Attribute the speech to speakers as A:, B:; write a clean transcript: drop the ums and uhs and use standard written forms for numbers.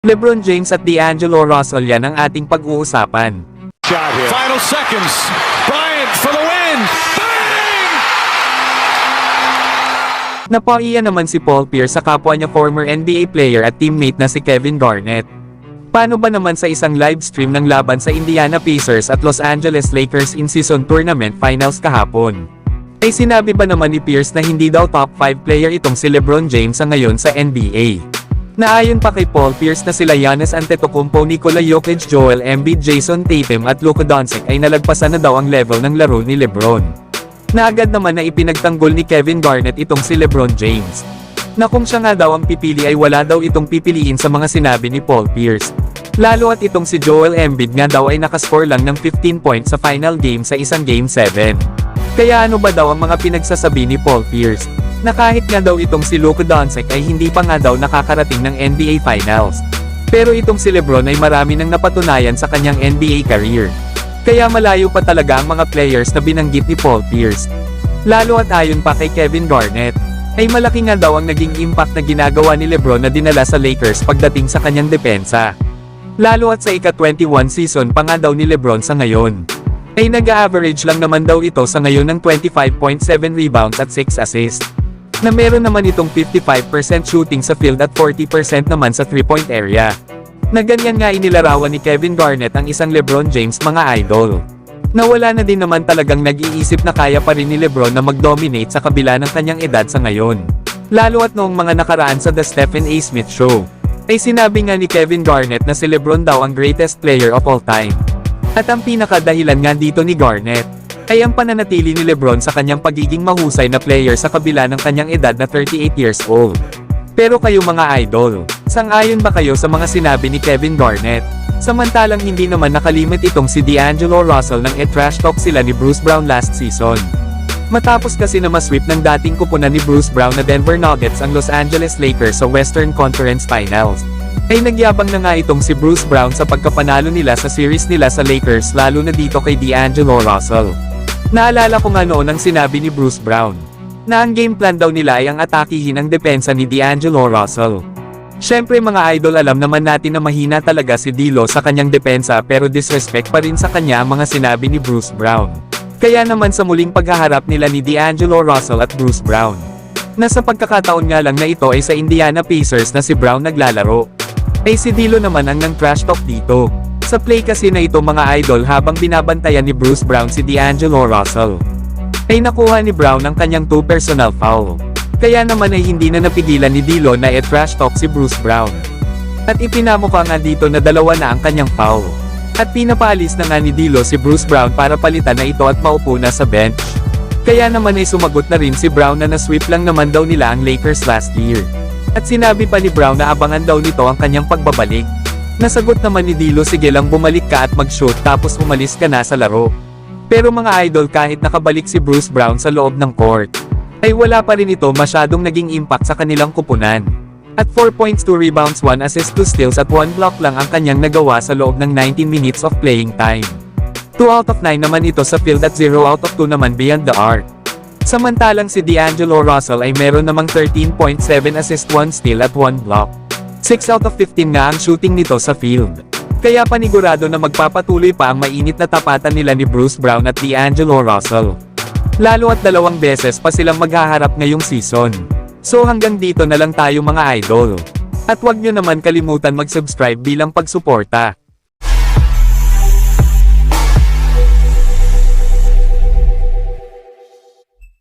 A: LeBron James at D'Angelo Russell, yan ang ating pag-uusapan.
B: Final seconds. Bryant for the win. Bang!
A: Napaiya naman si Paul Pierce sa kapwa niya former NBA player at teammate na si Kevin Garnett. Paano ba naman sa isang live stream ng laban sa Indiana Pacers at Los Angeles Lakers in-season tournament finals kahapon? Ay sinabi ba naman ni Pierce na hindi daw top 5 player itong si LeBron James sa ngayon sa NBA? Naayon pa kay Paul Pierce na sila Giannis Antetokounmpo, Nikola Jokic, Joel Embiid, Jason Tatum at Luka Doncic ay nalagpasan na daw ang level ng laro ni LeBron. Naagad naman na ipinagtanggol ni Kevin Garnett itong si LeBron James, na kung siya nga daw ang pipili ay wala daw itong pipiliin sa mga sinabi ni Paul Pierce. Lalo at itong si Joel Embiid nga daw ay nakascore lang ng 15 points sa final game sa isang Game 7. Kaya ano ba daw ang mga pinagsasabi ni Paul Pierce? Na kahit nga daw itong si Luka Doncic ay hindi pa nga daw nakakarating ng NBA Finals. Pero itong si LeBron ay marami nang napatunayan sa kanyang NBA career. Kaya malayo pa talaga ang mga players na binanggit ni Paul Pierce. Lalo at ayon pa kay Kevin Garnett, ay malaki nga daw ang naging impact na ginagawa ni LeBron na dinala sa Lakers pagdating sa kanyang depensa. Lalo at sa ika-21 season pa nga daw ni LeBron sa ngayon, ay nag-average lang naman daw ito sa ngayon ng 25.7 rebounds at 6 assists. Na meron naman itong 55% shooting sa field at 40% naman sa 3-point area. Na ganyan nga inilarawan ni Kevin Garnett ang isang LeBron James mga idol. Na wala na din naman talagang nag-iisip na kaya pa rin ni LeBron na mag-dominate sa kabila ng kanyang edad sa ngayon. Lalo at noong mga nakaraan sa The Stephen A. Smith Show, ay sinabi nga ni Kevin Garnett na si LeBron daw ang greatest player of all time. At ang pinakadahilan nga dito ni Garnett, ay ang pananatili ni LeBron sa kanyang pagiging mahusay na player sa kabila ng kanyang edad na 38 years old. Pero kayo mga idol, sang-ayon ba kayo sa mga sinabi ni Kevin Garnett? Samantalang hindi naman nakalimit itong si D'Angelo Russell nang i-trash talk sila ni Bruce Brown last season. Matapos kasi na masweep ng dating kupunan ni Bruce Brown na Denver Nuggets ang Los Angeles Lakers sa Western Conference Finals, ay nagyabang na nga itong si Bruce Brown sa pagkapanalo nila sa series nila sa Lakers, lalo na dito kay D'Angelo Russell. Naalala ko nga noon ang sinabi ni Bruce Brown, na ang game plan daw nila ay ang atakihin ang depensa ni D'Angelo Russell. Syempre mga idol, alam naman natin na mahina talaga si D'Lo sa kanyang depensa, pero disrespect pa rin sa kanya ang mga sinabi ni Bruce Brown. Kaya naman sa muling paghaharap nila ni D'Angelo Russell at Bruce Brown, na sa pagkakataon nga lang na ito ay sa Indiana Pacers na si Brown naglalaro, ay si D'Lo naman ang nang trash talk dito. Sa play kasi na ito mga idol, habang binabantayan ni Bruce Brown si D'Angelo Russell, ay nakuha ni Brown ang kanyang 2 personal foul. Kaya naman ay hindi na napigilan ni D'Lo na i-trash talk si Bruce Brown. At ipinamukha nga dito na dalawa na ang kanyang foul. At pinapaalis na nga ni D'Lo si Bruce Brown para palitan na ito at maupo na sa bench. Kaya naman ay sumagot na rin si Brown na nasweep lang naman daw nila ang Lakers last year. At sinabi pa ni Brown na abangan daw nito ang kanyang pagbabalik. Nasagot naman ni D'Lo, sige lang bumalik ka at mag-shoot tapos umalis ka na sa laro. Pero mga idol, kahit nakabalik si Bruce Brown sa loob ng court, ay wala pa rin ito masyadong naging impact sa kanilang kupunan. At 4 points, 2 rebounds, 1 assist, 2 steals at 1 block lang ang kanyang nagawa sa loob ng 19 minutes of playing time. 2 out of 9 naman ito sa field at 0 out of 2 naman beyond the arc. Samantalang si D'Angelo Russell ay meron namang 13.7 assist, 1 steal at 1 block. 6 out of 15 nga ang shooting nito sa field. Kaya panigurado na magpapatuloy pa ang mainit na tapatan nila ni Bruce Brown at D'Angelo Russell. Lalo at 2 beses pa silang maghaharap ngayong season. So hanggang dito na lang tayo mga idol. At huwag nyo naman kalimutan mag-subscribe bilang pagsuporta.